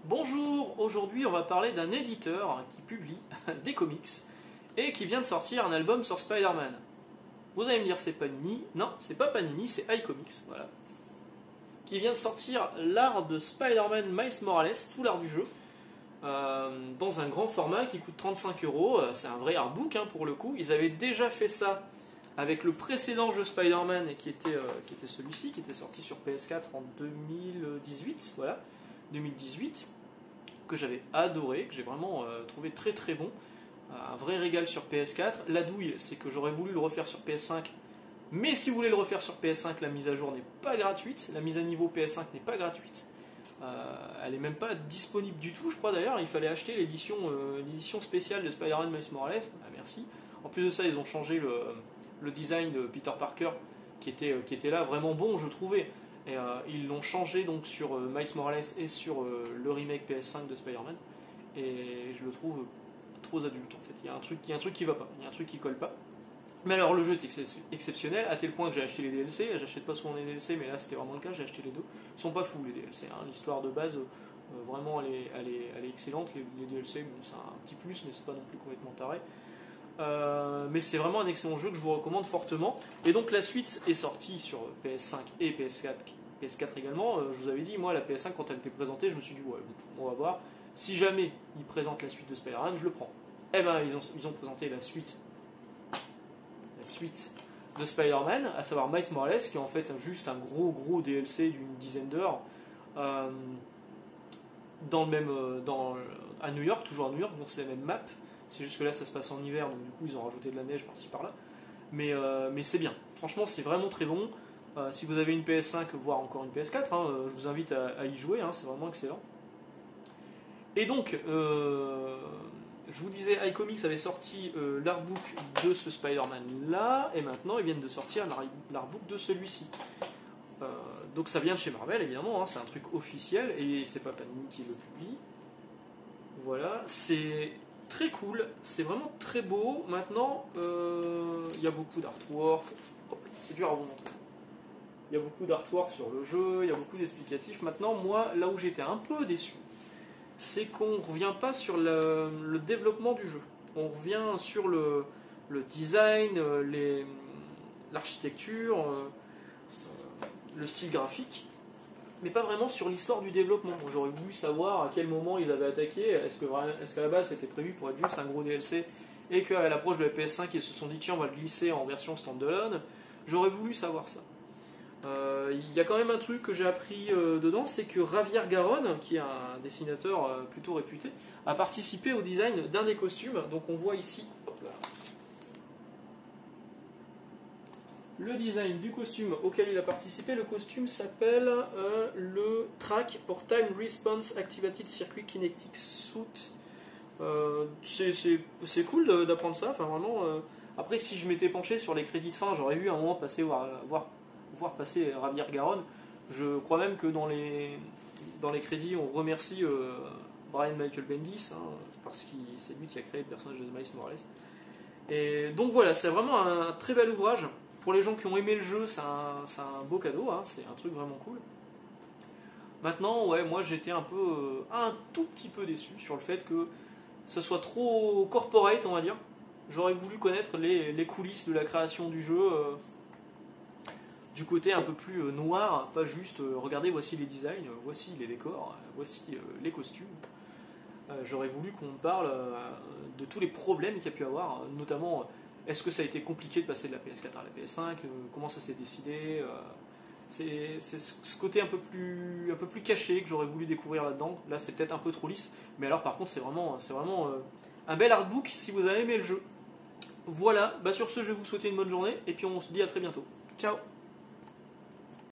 Bonjour, aujourd'hui on va parler d'un éditeur qui publie des comics et qui vient de sortir un album sur Spider-Man. Vous allez me dire c'est Panini, non c'est pas Panini, c'est iComics, voilà. Qui vient de sortir l'art de Spider-Man Miles Morales, tout l'art du jeu, dans un grand format qui coûte 35 euros, c'est un vrai artbook pour le coup. Ils avaient déjà fait ça avec le précédent jeu Spider-Man qui était celui-ci, qui était sorti sur PS4 en 2018, voilà, 2018, que j'avais adoré, que j'ai vraiment trouvé très très bon, un vrai régal sur PS4. La douille, c'est que j'aurais voulu le refaire sur PS5, mais si vous voulez le refaire sur PS5, la mise à jour n'est pas gratuite, la mise à niveau PS5 n'est pas gratuite, elle n'est même pas disponible du tout, je crois d'ailleurs. Il fallait acheter l'édition spéciale de Spider-Man Miles Morales, merci. En plus de ça, ils ont changé le design de Peter Parker qui était là vraiment bon, je trouvais. Et ils l'ont changé donc sur Miles Morales et sur le remake PS5 de Spider-Man. Et je le trouve trop adulte en fait. Il y a un truc qui va pas, il y a un truc qui colle pas. Mais alors le jeu est exceptionnel, à tel point que j'ai acheté les DLC. J'achète pas souvent les DLC, mais là c'était vraiment le cas, j'ai acheté les deux. Ils sont pas fous les DLC, l'histoire de base, vraiment elle est excellente. Les DLC, c'est un petit plus, mais c'est pas non plus complètement taré. Mais c'est vraiment un excellent jeu que je vous recommande fortement. Et donc la suite est sortie sur PS5 et PS4 également. Je vous avais dit, moi la PS5 quand elle était présentée, je me suis dit ouais, on va voir. Si jamais ils présentent la suite de Spider-Man, je le prends. Eh ben ils ont présenté la suite de Spider-Man, à savoir Miles Morales, qui est en fait juste un gros DLC d'une dizaine d'heures, à New York, toujours à New York, donc c'est la même map. C'est juste que là ça se passe en hiver, donc du coup ils ont rajouté de la neige par-ci par-là. Mais c'est bien, franchement c'est vraiment très bon. Si vous avez une PS5, voire encore une PS4, je vous invite à y jouer, c'est vraiment excellent. Et donc, je vous disais, iComics avait sorti l'artbook de ce Spider-Man là, et maintenant ils viennent de sortir l'artbook de celui-ci. Donc ça vient de chez Marvel évidemment, c'est un truc officiel, et c'est pas Panini qui le publie. Voilà, c'est très cool, c'est vraiment très beau. Maintenant, il y a beaucoup d'artwork. C'est dur à vous montrer. Il y a beaucoup d'artwork sur le jeu, il y a beaucoup d'explicatifs. Maintenant, moi, là où j'étais un peu déçu, c'est qu'on ne revient pas sur le développement du jeu. On revient sur le design, l'architecture, le style graphique, mais pas vraiment sur l'histoire du développement. J'aurais voulu savoir à quel moment ils avaient attaqué. Est-ce qu'à la base c'était prévu pour être juste un gros DLC et qu'à l'approche de la PS5 ils se sont dit tiens on va le glisser en version standalone. J'aurais voulu savoir ça. Il y a quand même un truc que j'ai appris dedans, c'est que Javier Garron, qui est un dessinateur plutôt réputé, a participé au design d'un des costumes. Donc on voit ici le design du costume auquel il a participé. Le costume s'appelle le Track pour Time Response Activated Circuit Kinetic Suit. C'est cool d'apprendre ça, enfin vraiment. Après, si je m'étais penché sur les crédits de fin, j'aurais vu un moment passer voir passer Javier Garron. Je crois même que dans les crédits, on remercie Brian Michael Bendis, parce que c'est lui qui a créé le personnage de Miles Morales. Et donc voilà, c'est vraiment un très bel ouvrage. Pour les gens qui ont aimé le jeu, c'est un beau cadeau, c'est un truc vraiment cool. Maintenant, ouais, moi j'étais un tout petit peu déçu sur le fait que ça soit trop corporate, on va dire. J'aurais voulu connaître les coulisses de la création du jeu, du côté un peu plus noir, pas juste regardez, voici les designs, voici les décors, voici les costumes. J'aurais voulu qu'on parle de tous les problèmes qu'il y a pu avoir, notamment est-ce que ça a été compliqué de passer de la PS4 à la PS5, comment ça s'est décidé. C'est ce côté un peu plus caché que j'aurais voulu découvrir là-dedans. Là c'est peut-être un peu trop lisse, mais alors par contre c'est vraiment un bel artbook si vous avez aimé le jeu. Voilà, sur ce je vais vous souhaiter une bonne journée et puis on se dit à très bientôt. Ciao.